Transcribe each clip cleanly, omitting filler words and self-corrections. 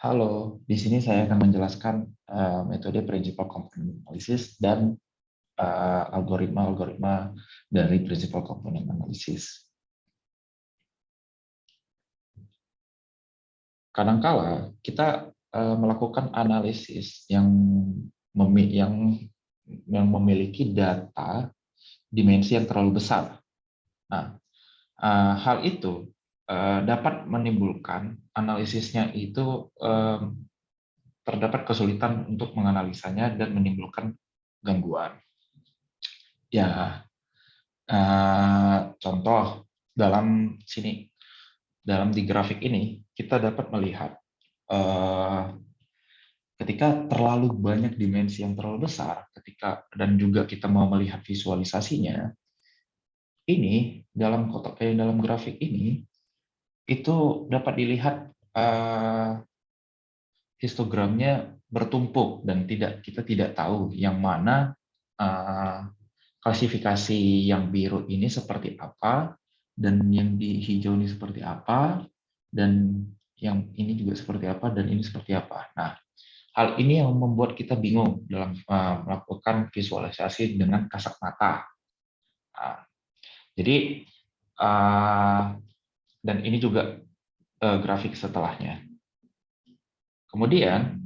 Halo, di sini saya akan menjelaskan metode Principal Component Analysis dan algoritma-algoritma dari Principal Component Analysis. Kadangkala kita melakukan analisis yang memiliki data dimensi yang terlalu besar. Nah, hal itu dapat menimbulkan analisisnya itu terdapat kesulitan untuk menganalisanya dan menimbulkan gangguan. Ya, contoh dalam di grafik ini kita dapat melihat ketika terlalu banyak dimensi yang terlalu besar, dan juga kita mau melihat visualisasinya, ini dalam grafik ini itu dapat dilihat histogramnya bertumpuk dan kita tidak tahu yang mana klasifikasi yang biru ini seperti apa dan yang di hijau ini seperti apa dan yang ini juga seperti apa dan ini seperti apa. Nah, hal ini yang membuat kita bingung dalam melakukan visualisasi dengan kasat mata. Nah, jadi dan ini juga grafik setelahnya. Kemudian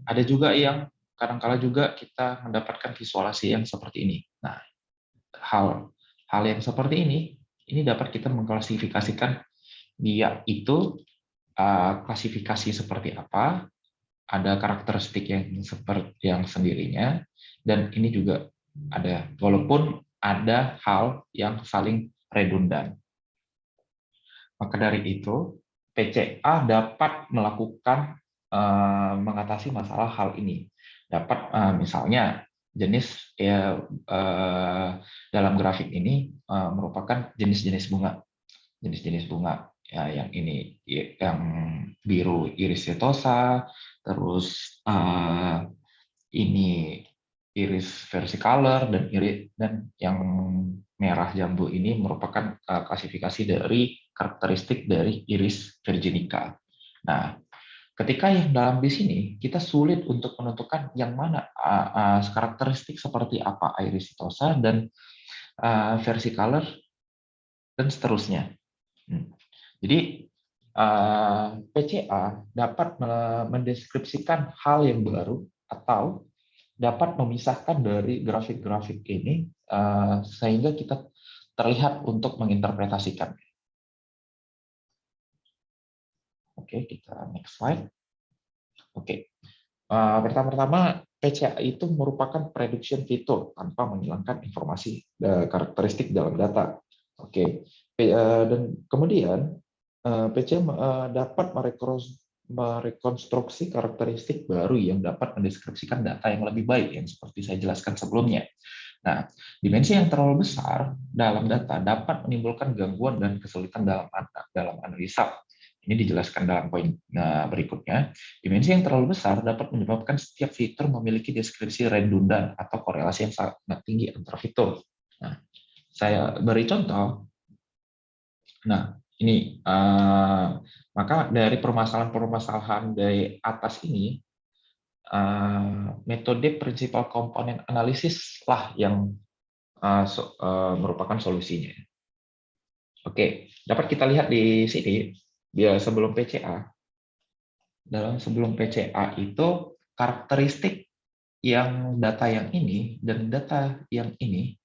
ada juga yang kadang-kala juga kita mendapatkan visualisasi yang seperti ini. Nah, hal yang seperti ini dapat kita mengklasifikasikan dia itu klasifikasi seperti apa, ada karakteristik yang sendirinya, dan ini juga ada, walaupun ada hal yang saling redundan. Maka dari itu, PCA dapat melakukan mengatasi masalah hal ini. Dapat misalnya jenis dalam grafik ini merupakan jenis-jenis bunga. Jenis-jenis bunga ya, yang ini yang biru iris setosa, terus ini iris versicolor dan yang merah jambu ini merupakan klasifikasi dari karakteristik dari iris virginica. Nah, ketika yang dalam di sini kita sulit untuk menentukan yang mana karakteristik seperti apa iris setosa dan versicolor dan seterusnya. Jadi PCA dapat mendeskripsikan hal yang baru atau dapat memisahkan dari grafik-grafik ini sehingga kita terlihat untuk menginterpretasikan. Oke, kita next slide. Oke, pertama-tama PCA itu merupakan prediction fitur tanpa menghilangkan informasi karakteristik dalam data. Oke, dan kemudian PCA dapat merekonstruksi karakteristik baru yang dapat mendeskripsikan data yang lebih baik, yang seperti saya jelaskan sebelumnya. Nah, dimensi yang terlalu besar dalam data dapat menimbulkan gangguan dan kesulitan dalam analisa. Ini dijelaskan dalam poin berikutnya. Dimensi yang terlalu besar dapat menyebabkan setiap fitur memiliki deskripsi redundan atau korelasi yang sangat tinggi antar fitur. Nah, saya beri contoh. Nah, ini maka dari permasalahan-permasalahan dari atas ini, metode Principal Component Analysis lah yang merupakan solusinya. Oke, dapat kita lihat di sini, sebelum PCA. Sebelum PCA itu karakteristik yang data yang ini dan data yang ini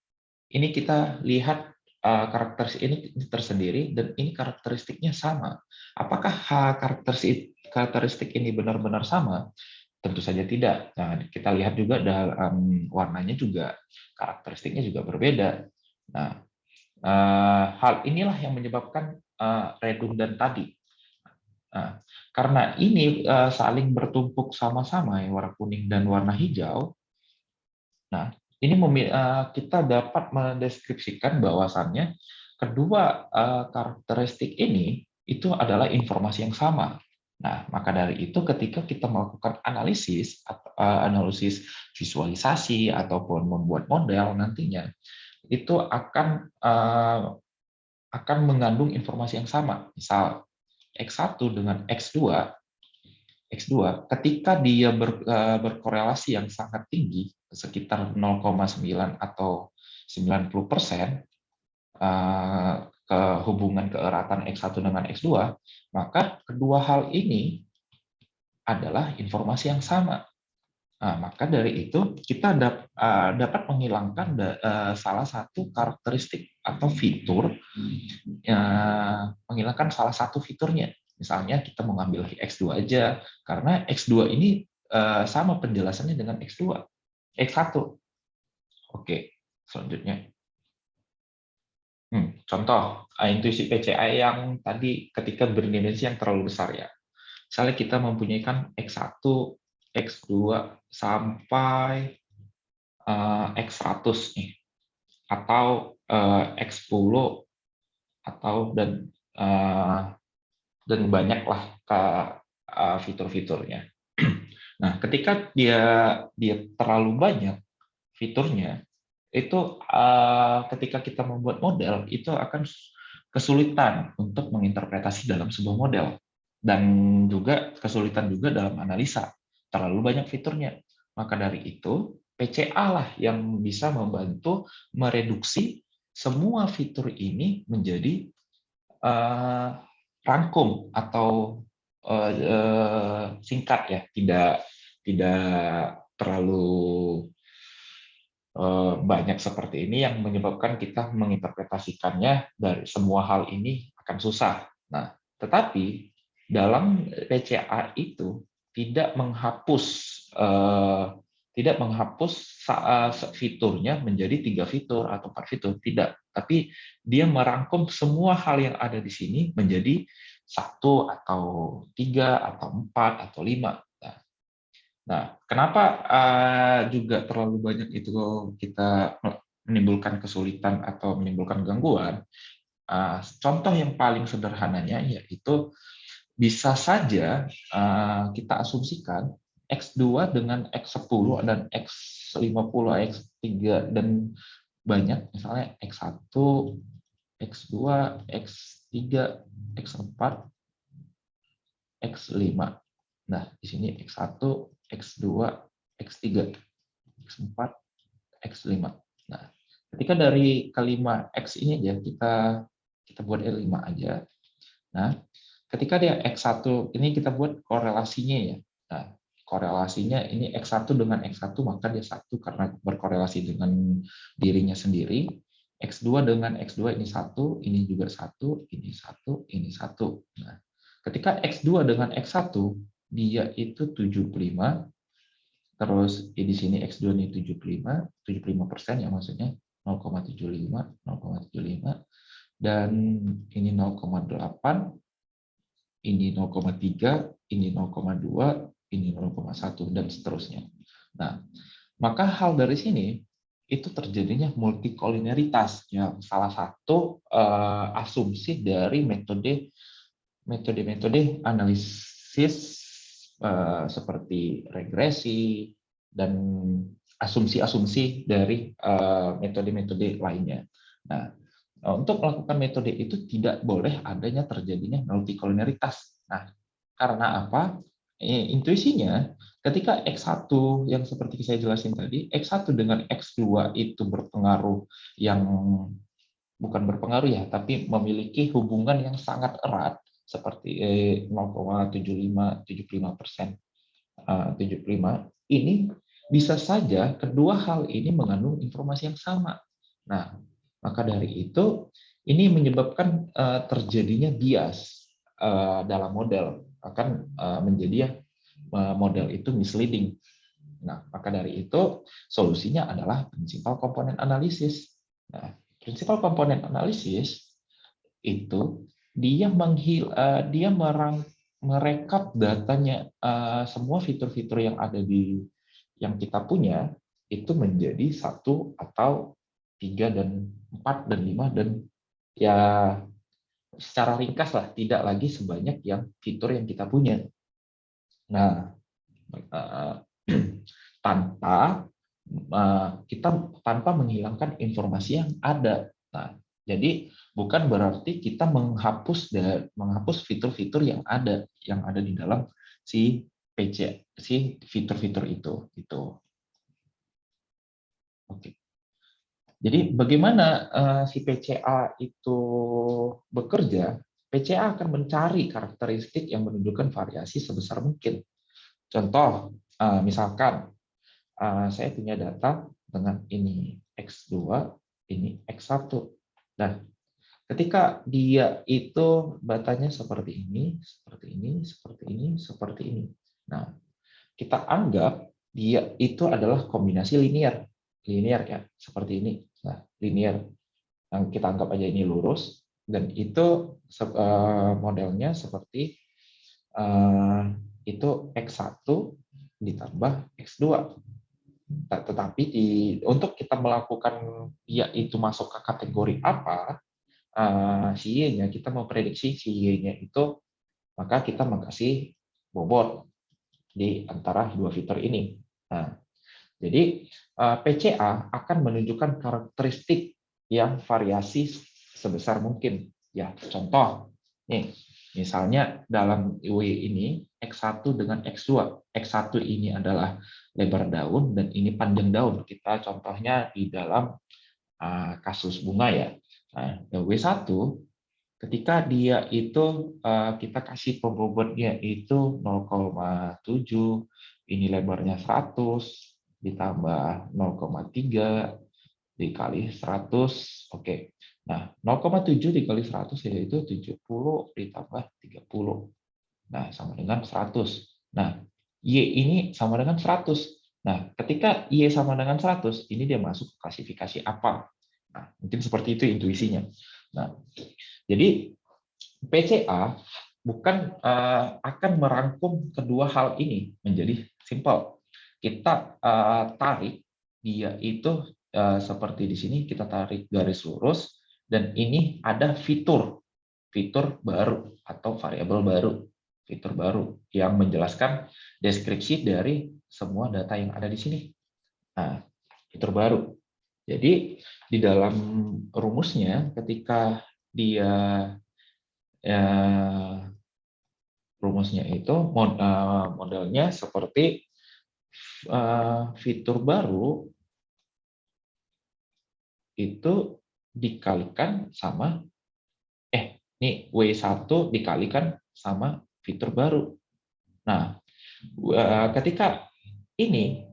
kita lihat karakteristik ini tersendiri dan ini karakteristiknya sama. Apakah karakteristik ini benar-benar sama? Tentu saja tidak. Nah, kita lihat juga dalam warnanya juga karakteristiknya juga berbeda. Nah, hal inilah yang menyebabkan redundan tadi. Nah, karena ini saling bertumpuk sama-sama, yang warna kuning dan warna hijau. Nah, ini kita dapat mendeskripsikan bahwasannya kedua karakteristik ini itu adalah informasi yang sama. Nah, maka dari itu ketika kita melakukan analisis visualisasi ataupun membuat model nantinya, itu akan mengandung informasi yang sama. Misal X1 dengan X2 X2, ketika dia berkorelasi yang sangat tinggi, sekitar 0,9 atau 90%, ke hubungan keeratan X1 dengan X2, maka kedua hal ini adalah informasi yang sama. Nah, maka dari itu kita dapat menghilangkan salah satu karakteristik atau fitur, menghilangkan salah satu fiturnya. Misalnya kita mengambil X2 aja, karena X2 ini sama penjelasannya dengan X2, X1. Oke, selanjutnya. Contoh, intuisi PCA yang tadi ketika berdimensi yang terlalu besar ya. Misalnya kita mempunyai kan X1, X2 sampai X100 nih, atau X10 atau dan banyaklah fitur-fiturnya. Nah, ketika dia terlalu banyak fiturnya, itu ketika kita membuat model itu akan kesulitan untuk menginterpretasi dalam sebuah model, dan juga kesulitan juga dalam analisa, terlalu banyak fiturnya. Maka dari itu PCA lah yang bisa membantu mereduksi semua fitur ini menjadi rangkum atau singkat ya, tidak terlalu banyak seperti ini yang menyebabkan kita menginterpretasikannya dari semua hal ini akan susah. Nah, tetapi dalam PCA itu tidak menghapus fiturnya menjadi 3 fitur atau 4 fitur, tidak. Tapi dia merangkum semua hal yang ada di sini menjadi 1 atau 3 atau 4 atau 5. Nah, kenapa juga terlalu banyak itu kita menimbulkan kesulitan atau menimbulkan gangguan? Contoh yang paling sederhananya yaitu bisa saja kita asumsikan X2 dengan X10 dan X50, X3, dan banyak, misalnya X1, X2, X3, X4, X5. Nah, di sini X1, X2, X3, X4, X5. Nah, ketika dari kelima X ini aja kita buat L5 aja. Nah, ketika dia X1 ini kita buat korelasinya ya. Nah, korelasinya ini X1 dengan X1 maka dia 1 karena berkorelasi dengan dirinya sendiri. X2 dengan X2 ini 1, ini juga 1, ini 1, ini 1. Nah, ketika X2 dengan X1 dia itu 75, terus di sini X2 ini 75% ya, maksudnya 0,75, 0,75, dan ini 0,8, ini 0,3, ini 0,2, ini 0,1, dan seterusnya. Nah, maka hal dari sini itu terjadinya multikolineritas, yang salah satu asumsi dari metode analisis seperti regresi dan asumsi-asumsi dari metode-metode lainnya. Nah, untuk melakukan metode itu tidak boleh adanya terjadinya multikolineritas. Nah, karena apa? Intuisinya, ketika X1 yang seperti saya jelasin tadi, X1 dengan X2 itu berpengaruh, yang bukan berpengaruh ya, tapi memiliki hubungan yang sangat erat, seperti 0,75%, 75, ini bisa saja kedua hal ini mengandung informasi yang sama. Nah, maka dari itu ini menyebabkan terjadinya bias dalam model, akan menjadi model itu misleading. Nah, maka dari itu solusinya adalah prinsipal komponen analisis. Nah, prinsipal komponen analisis itu dia merekap datanya, semua fitur-fitur yang ada yang kita punya itu menjadi 1 atau 3 dan 4 dan 5, dan ya secara ringkas lah, tidak lagi sebanyak yang fitur yang kita punya. Nah, tanpa menghilangkan informasi yang ada. Nah, jadi bukan berarti kita menghapus fitur-fitur yang ada di dalam si PC si fitur-fitur itu gitu. Oke. Jadi bagaimana si PCA itu bekerja? PCA akan mencari karakteristik yang menunjukkan variasi sebesar mungkin. Contoh, misalkan saya punya data dengan ini X2, ini X1. Nah, ketika dia itu datanya seperti ini, seperti ini, seperti ini, seperti ini. Nah, kita anggap dia itu adalah kombinasi linear. Linear ya, seperti ini. Nah, linear. Yang kita anggap aja ini lurus, dan itu modelnya seperti itu X1 ditambah X2. Tetapi untuk kita melakukan dia itu masuk ke kategori apa, si Y-nya, kita mau prediksi si Y-nya itu, maka kita mengasih bobot di antara dua fitur ini. Nah, jadi PCA akan menunjukkan karakteristik yang variasi sebesar mungkin. Ya, contoh, nih, misalnya dalam W ini X1 dengan X2. X1 ini adalah lebar daun dan ini panjang daun. Kita contohnya di dalam kasus bunga ya. Nah, W1 ketika dia itu kita kasih pembobotnya itu 0,7, ini lebarnya 100 ditambah 0,3 dikali 100. Oke. Nah, 0,7 dikali 100 yaitu 70 ditambah 30. Nah, sama dengan 100. Nah, Y ini sama dengan 100. Nah, ketika Y sama dengan 100, ini dia masuk klasifikasi apa? Nah, mungkin seperti itu intuisinya. Nah, jadi PCA bukan akan merangkum kedua hal ini menjadi simpel. Kita tarik dia itu seperti di sini, kita tarik garis lurus, dan ini ada fitur baru atau variabel baru, fitur baru yang menjelaskan deskripsi dari semua data yang ada di sini. Nah, fitur baru. Jadi di dalam rumusnya ketika dia rumusnya itu modelnya seperti fitur baru itu dikalikan sama ini W1 dikalikan sama fitur baru. Nah, ketika ini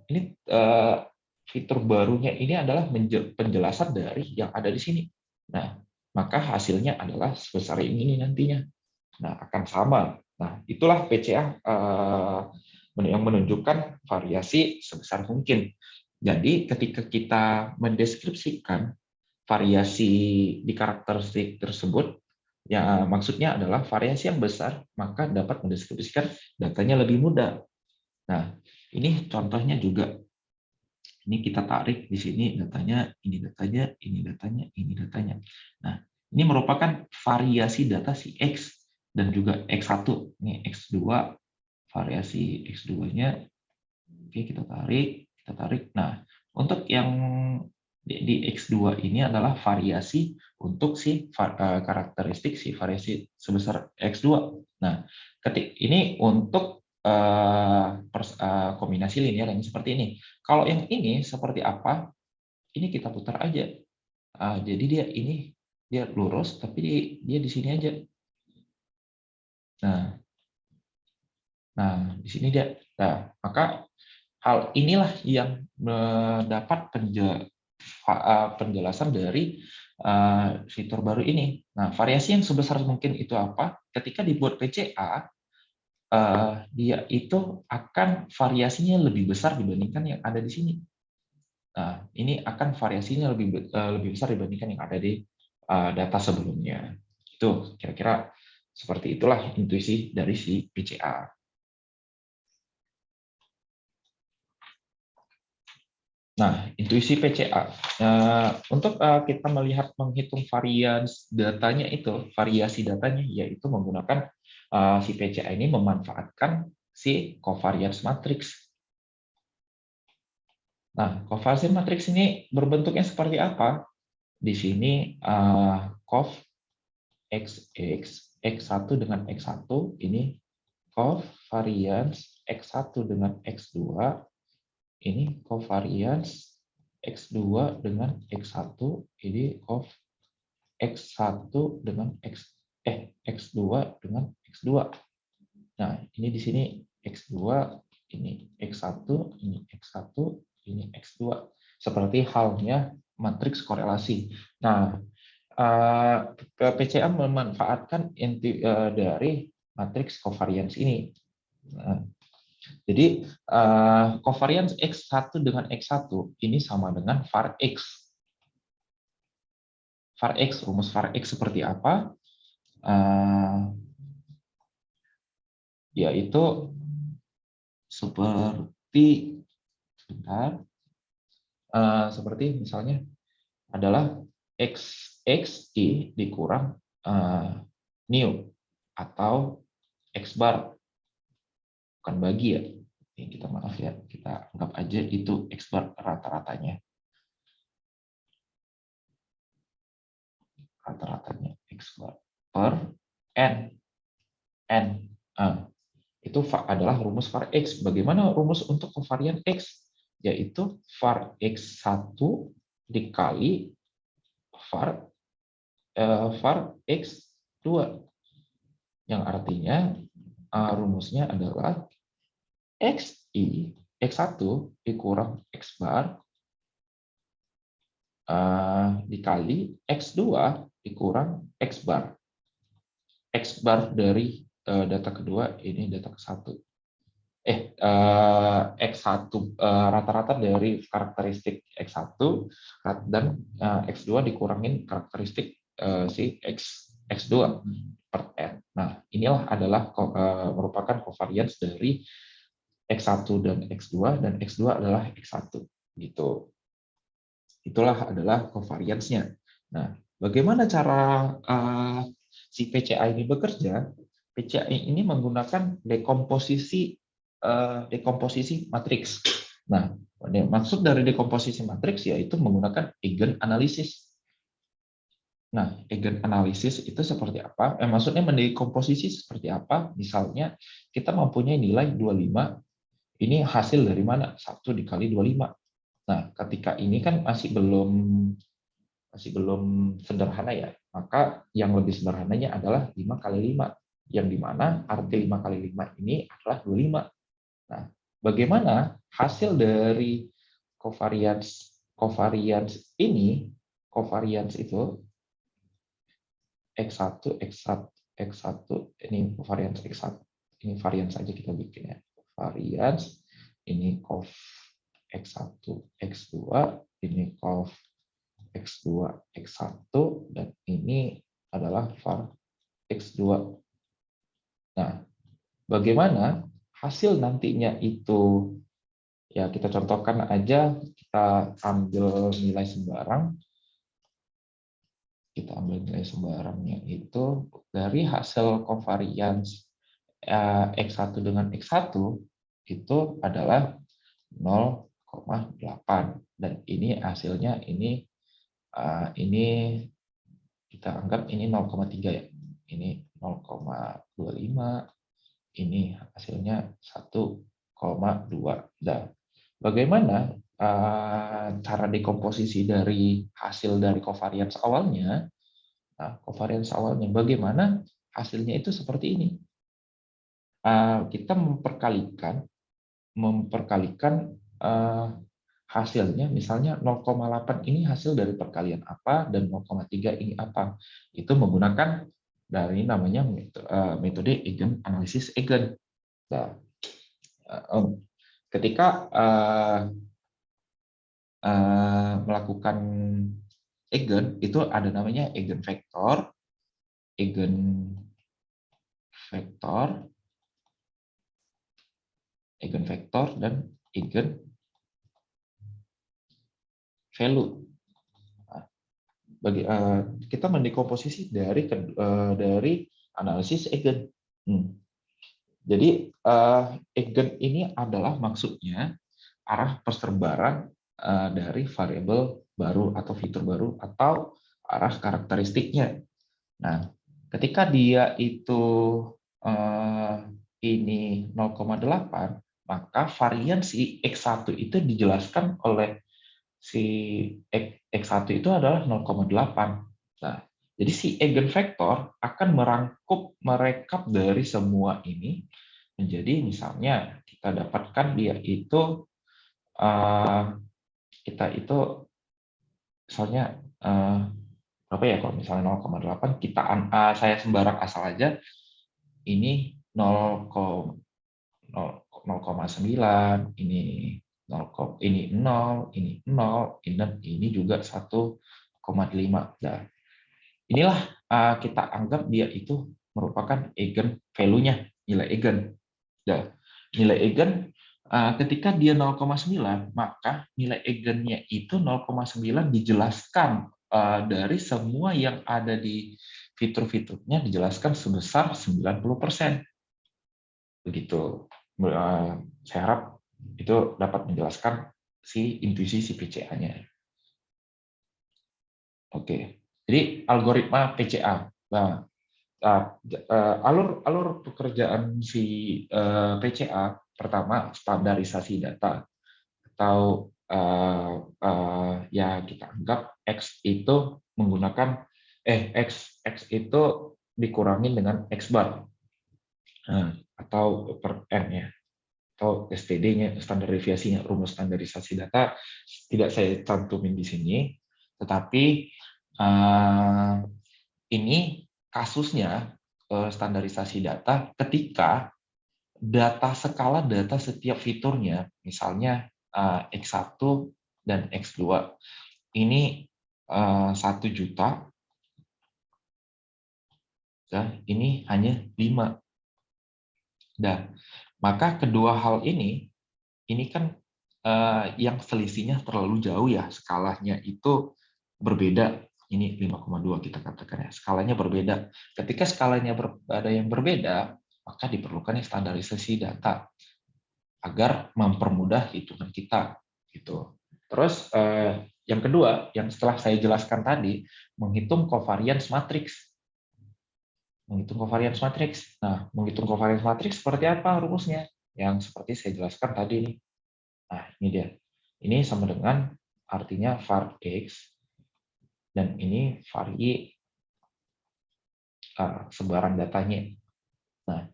fitur barunya ini adalah penjelasan dari yang ada di sini. Nah, maka hasilnya adalah sebesar ini nantinya. Nah, akan sama. Nah, itulah PCA yang menunjukkan variasi sebesar mungkin. Jadi, ketika kita mendeskripsikan variasi di karakteristik tersebut, ya maksudnya adalah variasi yang besar, maka dapat mendeskripsikan datanya lebih mudah. Nah, ini contohnya juga. Ini kita tarik di sini datanya, ini datanya, ini datanya, ini datanya. Nah, ini merupakan variasi data si X dan juga X1. Ini X2, variasi X2-nya. Oke, kita tarik. Nah, untuk yang di X2 ini adalah variasi untuk si karakteristik si variasi sebesar X2. Nah, ini untuk kombinasi linear yang seperti ini. Kalau yang ini seperti apa? Ini kita putar aja. Jadi dia lurus, tapi dia di sini aja. Nah, di sini dia. Nah, maka hal inilah yang mendapat penjelasan dari fitur baru ini. Nah, variasi yang sebesar mungkin itu apa? Ketika dibuat PCA, dia itu akan variasinya lebih besar dibandingkan yang ada di sini. Nah, ini akan variasinya lebih besar dibandingkan yang ada di data sebelumnya. Itu kira-kira seperti itulah intuisi dari si PCA. Nah, intuisi PCA. Untuk kita menghitung variasi datanya, yaitu menggunakan si PCA ini memanfaatkan si covariance matrix. Nah, covariance matrix ini berbentuknya seperti apa? Di sini cov XX, X1 dengan X1, ini covariance X1 dengan X2, ini covariance X2 dengan X1, ini X1 dengan X2 dengan X2. Nah, ini di sini X2, ini X1, ini X1, ini X2. Seperti halnya matriks korelasi. Nah, PCA memanfaatkan inti dari matriks covariance ini. Nah, jadi covariance X1 dengan X1 ini sama dengan var X. Var X, rumus var X seperti apa? Yaitu seperti seperti misalnya adalah XI dikurang nu atau X bar, bukan bagi ya. Ini kita maaf ya, kita anggap aja itu X bar rata-ratanya. Rata-ratanya X bar per N. Itu adalah rumus var X. Bagaimana rumus untuk covariance X? Yaitu var X1 dikali var X2. Yang artinya rumusnya adalah X1 dikurang X bar dikali X2 dikurang X bar. X bar dari data kedua, ini data ke-1. X1 rata-rata dari karakteristik X1 dan X2 dikurangin karakteristik si X2 per N. Nah, inilah adalah merupakan covariance dari X1 dan X2, dan X2 adalah X1. Gitu. Itulah adalah covariance-nya. Nah, bagaimana cara si PCA ini bekerja? PCA ini menggunakan dekomposisi matriks. Nah, maksud dari dekomposisi matriks yaitu menggunakan eigen analisis. Nah, eigen analisis itu seperti apa? Maksudnya mendekomposisi seperti apa? Misalnya kita mempunyai nilai 25. Ini hasil dari mana? 1 dikali 25. Nah, ketika ini kan masih belum sederhana ya, maka yang lebih sederhananya adalah 5 kali 5, yang dimana arti 5 kali 5 ini adalah 25. Nah, bagaimana hasil dari covariance ini, covariance itu X1, ini covariance X1, ini variance saja kita bikin ya, variance, ini cov X1, X2, ini cov X2, X1, dan ini adalah var X2. Nah, bagaimana hasil nantinya itu, ya kita contohkan aja, kita ambil nilai sembarang, sembarangnya itu dari hasil covariance X1 dengan X1 itu adalah 0,8, dan ini hasilnya ini kita anggap ini 0,3 ya, ini 0,25, ini hasilnya 1,2. Nah, bagaimana cara dekomposisi dari hasil dari covariance awalnya? Nah, covariance awalnya bagaimana hasilnya itu seperti ini. Kita memperkalikan hasilnya, misalnya 0,8 ini hasil dari perkalian apa dan 0,3 ini apa. Itu menggunakan dari namanya metode eigen analisis eigen. Nah, ketika melakukan eigen itu ada namanya eigenvektor, dan eigen value. Kita mendekomposisi dari analisis eigen. Jadi eigen ini adalah maksudnya arah persebaran dari variabel baru atau fitur baru atau arah karakteristiknya. Nah, ketika dia itu ini 0,8, maka variansi X1 itu dijelaskan oleh si X1 itu adalah 0,8. Nah, jadi si eigenvektor akan merekap dari semua ini menjadi, misalnya kita dapatkan dia itu kita itu misalnya berapa ya, kalau misalnya 0,8 kita saya sembarang asal aja, ini 0,9, ini 0, ini 0, ini 0, ini juga 1,5. Nah, inilah kita anggap dia itu merupakan eigen value-nya, nilai eigen. Nah, nilai eigen ketika dia 0,9, maka nilai eigennya itu 0,9 dijelaskan dari semua yang ada di fitur-fiturnya, dijelaskan sebesar 90%. Begitu. Saya harap itu dapat menjelaskan si intuisi si PCA-nya. Oke. Jadi algoritma PCA. Nah, alur pekerjaan si PCA pertama standarisasi data, atau ya kita anggap X itu menggunakan X itu dikurangin dengan X bar, atau per N ya, atau STD-nya, standar deviasinya, rumus standarisasi data tidak saya cantumin di sini, tetapi ini kasusnya standarisasi data ketika skala data setiap fiturnya, misalnya X1 dan X2, ini 1 juta, dan ini hanya 5. Nah, maka kedua hal ini kan yang selisihnya terlalu jauh ya, skalanya itu berbeda. Ini 5,2 kita katakan ya, skalanya berbeda. Ketika skalanya ada yang berbeda, maka diperlukan standarisasi data agar mempermudah hitungan kita gitu. Terus yang kedua, yang setelah saya jelaskan tadi, menghitung covariance matrix. Menghitung covariance matrix. Nah, menghitung covariance matrix seperti apa rumusnya? Yang seperti saya jelaskan tadi nih. Nah, ini dia. Ini sama dengan artinya var X, dan ini var Y, sebaran datanya. Nah,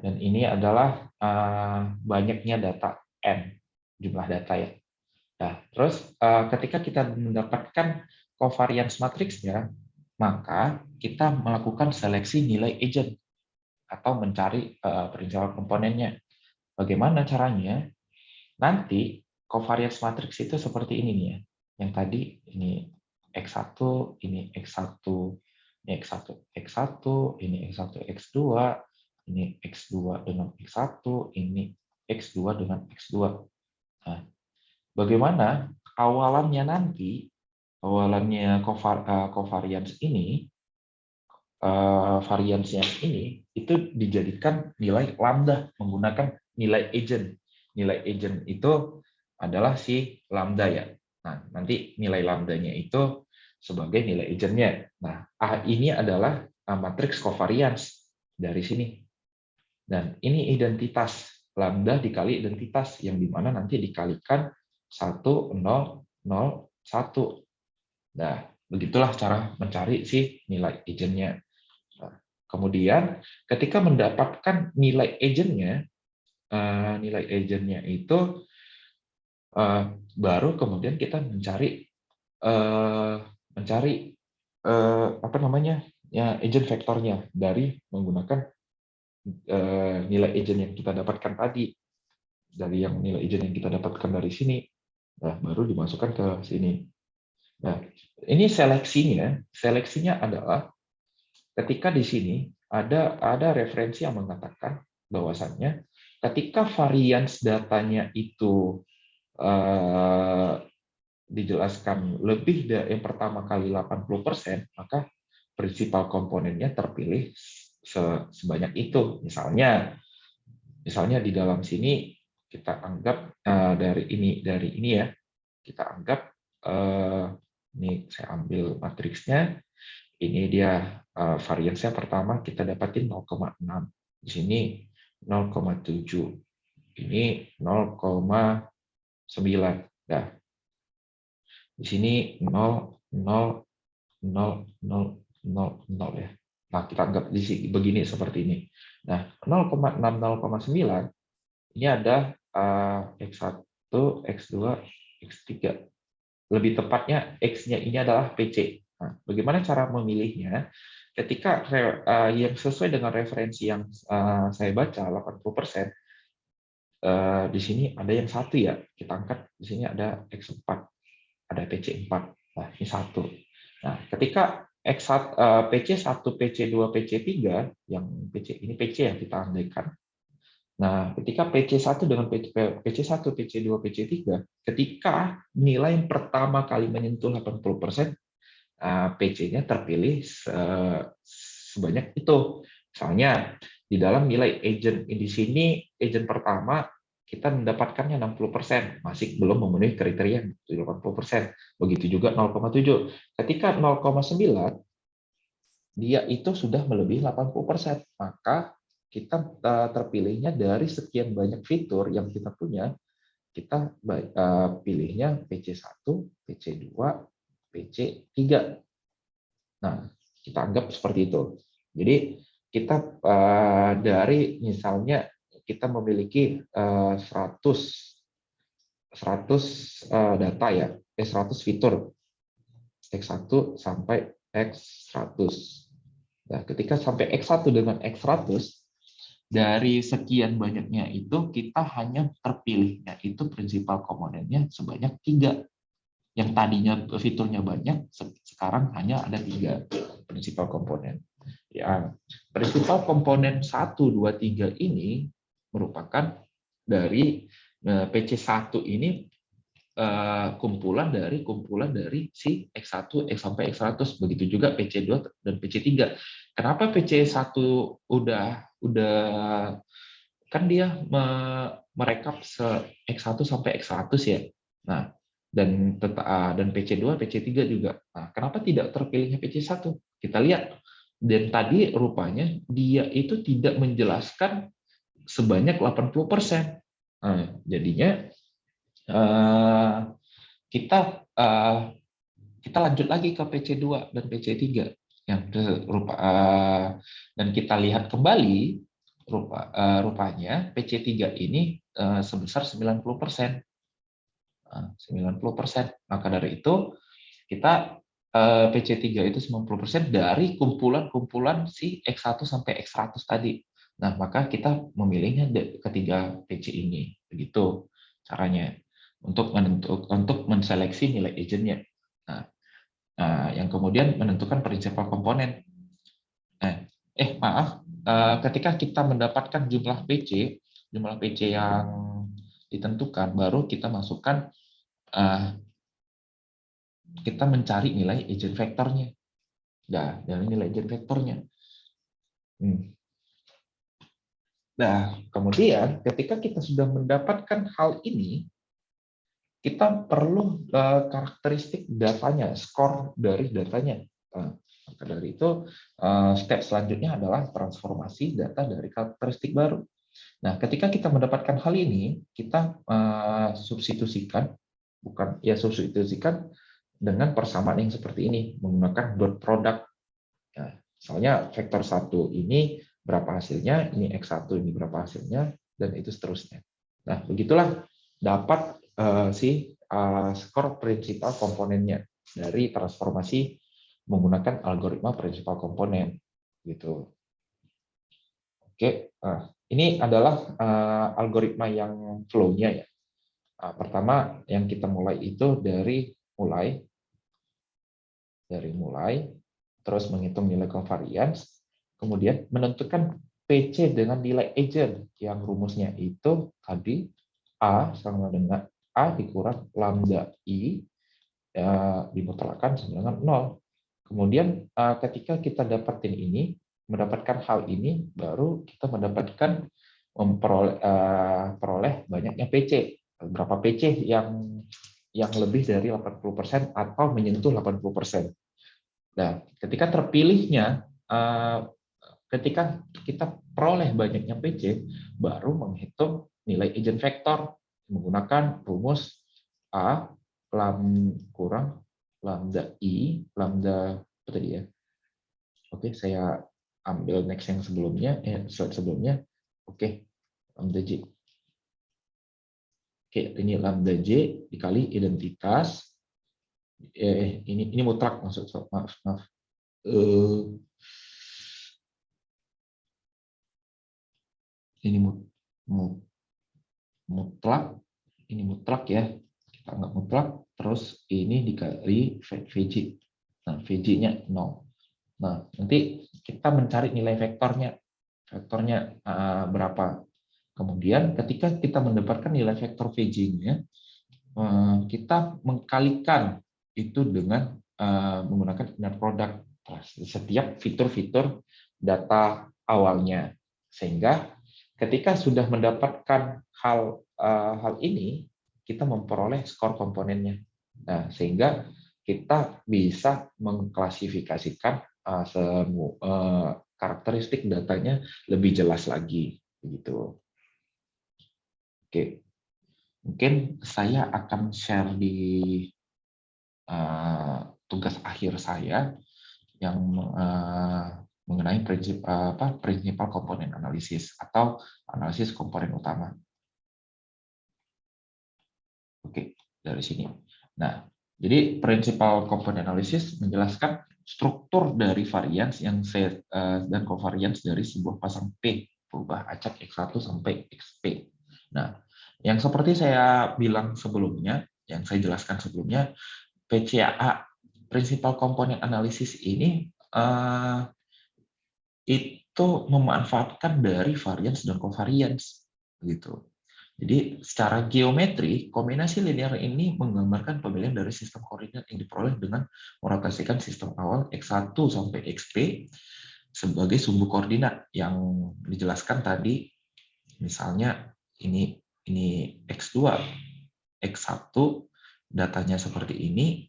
dan ini adalah banyaknya data N, jumlah data ya. Nah, terus ketika kita mendapatkan covariance matriksnya, maka kita melakukan seleksi nilai agent atau mencari perincian komponennya. Bagaimana caranya? Nanti covariance matrix itu seperti ini nih ya. Yang tadi ini X1, ini X1, ini X1, X1, ini X1, X2, ini X2 dengan X1, ini X2 dengan X2. Nah, bagaimana awalannya nanti, awalannya covariance ini, variansnya ini, itu dijadikan nilai lambda menggunakan nilai agent. Nilai agent itu adalah si lambda ya. Nah, nanti nilai lambdanya itu sebagai nilai agentnya. Nah, ini adalah matriks covariance dari sini. Dan ini identitas lambda dikali identitas, yang dimana nanti dikalikan 1, 0, 0, 1. Nah, begitulah cara mencari si nilai agentnya. Nah, kemudian ketika mendapatkan nilai agentnya itu baru kemudian kita mencari apa namanya ya, agent vektornya dari menggunakan nilai agent yang kita dapatkan tadi, dari yang nilai agent yang kita dapatkan dari sini. Nah, baru dimasukkan ke sini. Nah, ini seleksinya adalah ketika di sini ada referensi yang mengatakan bahwasannya ketika varians datanya itu dijelaskan lebih dari yang pertama kali 80%, maka prinsipal komponennya terpilih sebanyak itu. Misalnya di dalam sini kita anggap dari ini ya, kita anggap ini saya ambil matriksnya, ini dia variansnya pertama kita dapatin 0,6. Di sini 0,7. Ini 0,9. Nah, di sini 0,00000 ya. Nah, kita anggap di sini begini seperti ini. Nah, 0,6, 0,9 ini ada X1, X2, X3. Lebih tepatnya X-nya ini adalah PC. Nah, bagaimana cara memilihnya? Ketika yang sesuai dengan referensi yang saya baca 80%, di sini ada yang satu ya, kita angkat di sini ada X4, ada PC4. Nah, ini satu. Nah, ketika PC1, PC2, PC3, yang PC yang kita andaikan. Nah, ketika PC1 dengan PC1, PC2, PC3, ketika nilai yang pertama kali menyentuh 80%, PC-nya terpilih sebanyak itu. Misalnya, di dalam nilai agent di sini, agent pertama kita mendapatkannya 60%, masih belum memenuhi kriteria 80%. Begitu juga 0,7. Ketika 0,9, dia itu sudah melebihi 80%, maka kita terpilihnya dari sekian banyak fitur yang kita punya, kita pilihnya PC1, PC2, PC3. Nah, kita anggap seperti itu. Jadi kita dari misalnya kita memiliki 100 data ya, 100 fitur X1 sampai X100. Nah, ketika sampai X1 dengan X100, dari sekian banyaknya itu kita hanya terpilihnya itu prinsipal komponennya sebanyak 3. Yang tadinya fiturnya banyak, sekarang hanya ada 3 prinsipal komponen. Ya, prinsipal komponen 1, 2, 3 ini merupakan dari PC1 ini kumpulan dari si X1 sampai X100, begitu juga PC2 dan PC3. Kenapa PC1 udah kan dia merekap X1 sampai X100 ya. Nah, dan PC2, PC3 juga. Nah, kenapa tidak terpilihnya PC1? Kita lihat. Dan tadi rupanya dia itu tidak menjelaskan sebanyak 80%. Nah, jadinya kita kita lanjut lagi ke PC2 dan PC3 yang dan kita lihat kembali rupanya PC3 ini sebesar 90%. 90%. Maka dari itu kita PC3 itu 90% dari kumpulan-kumpulan si X1 sampai X100 tadi. Nah, maka kita memilihnya ketiga PC ini. Begitu caranya untuk menseleksi nilai agentnya. Nah, yang kemudian menentukan prinsipal komponen. Nah, maaf, ketika kita mendapatkan jumlah PC yang ditentukan, baru kita masukkan, kita mencari nilai agent vektornya. Nah, dari nilai agent vektornya. Nah, kemudian ketika kita sudah mendapatkan hal ini, kita perlu karakteristik datanya, skor dari datanya. Maka dari itu, step selanjutnya adalah transformasi data dari karakteristik baru. Nah, ketika kita mendapatkan hal ini, kita substitusikan dengan persamaan yang seperti ini, menggunakan dot product. Nah, misalnya vektor 1 ini berapa hasilnya, ini X1 ini berapa hasilnya, dan itu seterusnya. Nah, begitulah dapat skor prinsipal komponennya dari transformasi menggunakan algoritma prinsipal komponen. Gitu. Oke, ini adalah algoritma yang flow-nya ya. Pertama yang kita mulai itu dari mulai, terus menghitung nilai covariance, kemudian menentukan PC dengan nilai agent yang rumusnya itu tadi A sama dengan A dikurang lambda I dimutlakkan sama dengan 0. Kemudian ketika kita dapatin ini, mendapatkan hal ini, baru kita mendapatkan memperoleh banyaknya PC. Berapa PC yang lebih dari 80% atau menyentuh 80%. Nah, ketika terpilihnya ketika kita peroleh banyaknya PC, baru menghitung nilai agent vektor menggunakan rumus A kurang lambda I, lambda apa tadi ya? Oke, saya ambil next yang sebelumnya, slide sebelumnya. Oke, lambda J. Oke, ini lambda J dikali identitas. Ini mutlak maksud, maaf. Ini mutlak, ini mutlak ya, kita anggap mutlak, terus ini dikali VJ. Nah, VJ-nya 0. Nah, nanti kita mencari nilai vektornya berapa. Kemudian ketika kita mendapatkan nilai vektor VJ-nya, kita mengkalikan itu dengan menggunakan inner product setiap fitur-fitur data awalnya, sehingga ketika sudah mendapatkan hal ini, kita memperoleh skor komponennya. Nah, sehingga kita bisa mengklasifikasikan karakteristik datanya lebih jelas lagi, begitu. Oke, mungkin saya akan share di tugas akhir saya yang mengenai prinsipal komponen analisis atau analisis komponen utama. Oke, dari sini. Nah, jadi prinsipal komponen analisis menjelaskan struktur dari varians yang dan covariance dari sebuah pasang P berubah acak X1 sampai XP. Nah, yang seperti saya bilang sebelumnya, yang saya jelaskan sebelumnya, PCA, prinsipal komponen analisis ini itu memanfaatkan dari variance dan covariance, gitu. Jadi secara geometri, kombinasi linear ini menggambarkan pemilihan dari sistem koordinat yang diperoleh dengan merotasikan sistem awal X1 sampai XP sebagai sumbu koordinat yang dijelaskan tadi. Misalnya ini X2, X1, datanya seperti ini.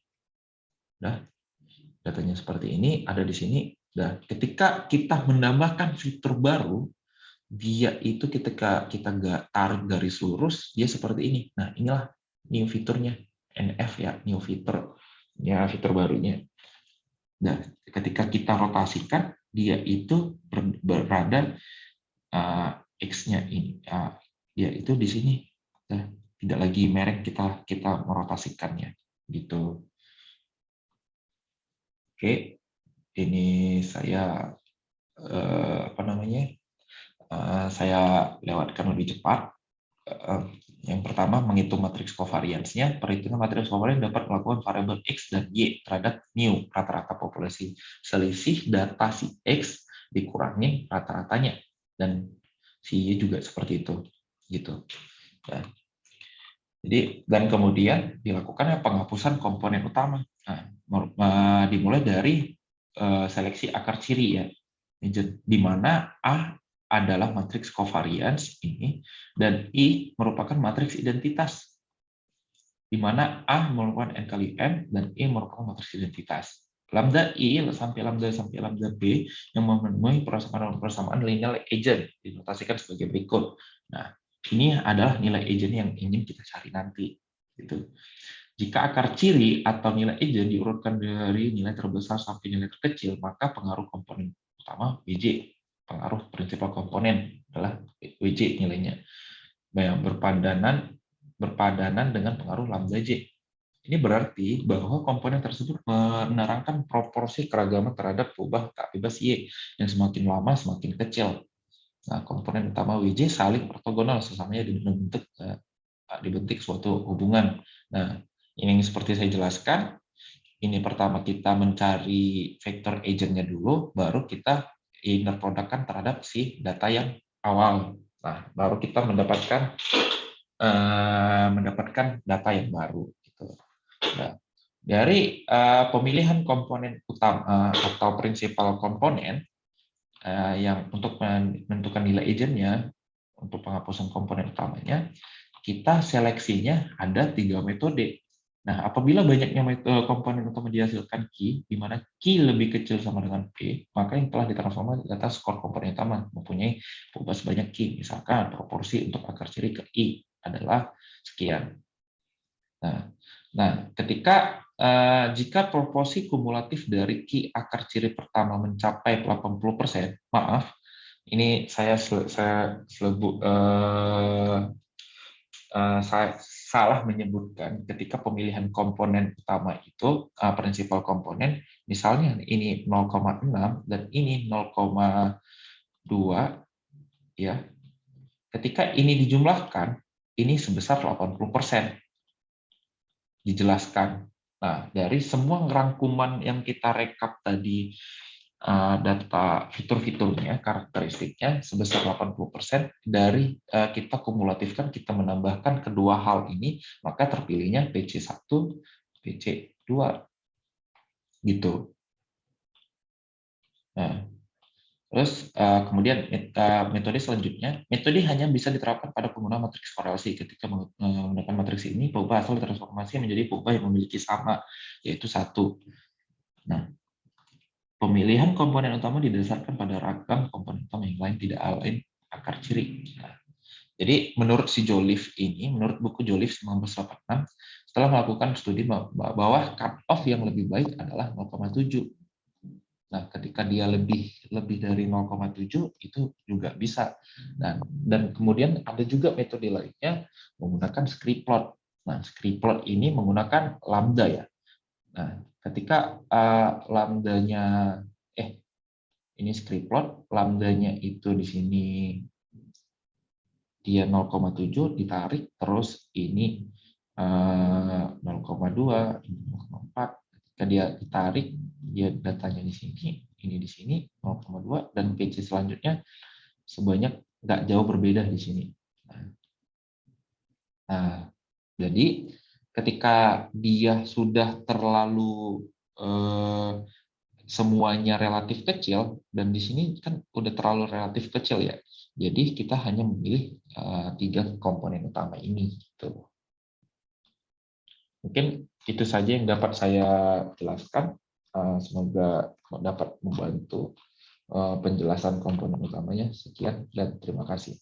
Nah, datanya seperti ini, ada di sini. Dan ketika kita menambahkan fitur baru, dia itu ketika kita tarik garis lurus, dia seperti ini. Nah, inilah new fiturnya, NF ya, new fitur. Ya, fitur barunya. Nah, ketika kita rotasikan, dia itu berada X-nya ini. Dia itu di sini. Nah, tidak lagi merek, kita merotasikannya. Gitu. Oke, ini saya saya lewatkan lebih cepat. Yang pertama, menghitung matriks covariance-nya. Perhitungan matriks covariance dapat melakukan variabel X dan Y terhadap mu, rata-rata populasi. Selisih data si X dikurangi rata-ratanya, dan si Y juga seperti itu. Gitu. Ya. Jadi, dan kemudian dilakukan penghapusan komponen utama. Nah, dimulai dari seleksi akar ciri ya, di mana A adalah matriks covariance ini dan I merupakan matriks identitas, di mana A merupakan n kali M dan I merupakan matriks identitas. Lambda I sampai lambda B yang memenuhi persamaan linear agent dinotasikan sebagai berikut. Nah, ini adalah nilai agent yang ingin kita cari nanti. Gitu. Jika akar ciri atau nilai agent diurutkan dari nilai terbesar sampai nilai terkecil, maka pengaruh komponen utama WJ, pengaruh prinsipal komponen adalah WJ nilainya, yang berpadanan dengan pengaruh lambda J. Ini berarti bahwa komponen tersebut menerangkan proporsi keragaman terhadap perubahan tak bebas Y yang semakin lama semakin kecil. Nah, komponen utama WJ saling ortogonal, sesamanya dibentuk suatu hubungan. Nah, ini seperti saya jelaskan, ini pertama kita mencari vektor agentnya dulu, baru kita inner product-kan terhadap si data yang awal. Nah, baru kita mendapatkan data yang baru. Gitu. Nah, dari pemilihan komponen utama atau prinsipal komponen yang untuk menentukan nilai agentnya, untuk penghapusan komponen utamanya, kita seleksinya ada 3 metode. Nah, apabila banyaknya komponen utama dihasilkan Q, di mana Q lebih kecil sama dengan P, maka yang telah ditransformasi data skor komponen utama mempunyai perubahan sebanyak Q. Misalkan proporsi untuk akar ciri ke I adalah sekian. Nah, ketika jika proporsi kumulatif dari Q akar ciri pertama mencapai 80%, maaf, ini saya saya salah menyebutkan ketika pemilihan komponen utama itu prinsipal komponen, misalnya ini 0,6 dan ini 0,2, ya. Ketika ini dijumlahkan, ini sebesar 80%. Dijelaskan. Nah, dari semua rangkuman yang kita rekap tadi, data fitur-fiturnya, karakteristiknya sebesar 80%, dari kita kumulatifkan, kita menambahkan kedua hal ini, maka terpilihnya PC1, PC2 gitu. Nah, terus kemudian metode selanjutnya, metode hanya bisa diterapkan pada penggunaan matriks korelasi. Ketika menggunakan matriks ini, peubah asal transformasi menjadi peubah yang memiliki sama, yaitu 1. Nah, pemilihan komponen utama didasarkan pada ragam komponen utama yang lain tidak lain akar ciri. Nah, jadi menurut si Joliffe ini, menurut buku Joliffe 1986, setelah melakukan studi bahwa cut off yang lebih baik adalah 0,7. Nah, ketika dia lebih dari 0,7 itu juga bisa. Dan kemudian ada juga metode lainnya menggunakan script plot. Nah, script plot ini menggunakan lambda ya. Nah, ketika lambdanya ini script plot, lambdanya itu di sini dia 0,7 ditarik, terus ini 0,2, ini 0,4. Ketika dia ditarik, dia datanya di sini, ini di sini 0,2, dan PC selanjutnya sebanyak nggak jauh berbeda di sini. Nah, jadi ketika dia sudah terlalu semuanya relatif kecil, dan di sini kan udah terlalu relatif kecil ya. Jadi kita hanya memilih 3 komponen utama ini. Gitu. Mungkin itu saja yang dapat saya jelaskan. Semoga dapat membantu penjelasan komponen utamanya. Sekian dan terima kasih.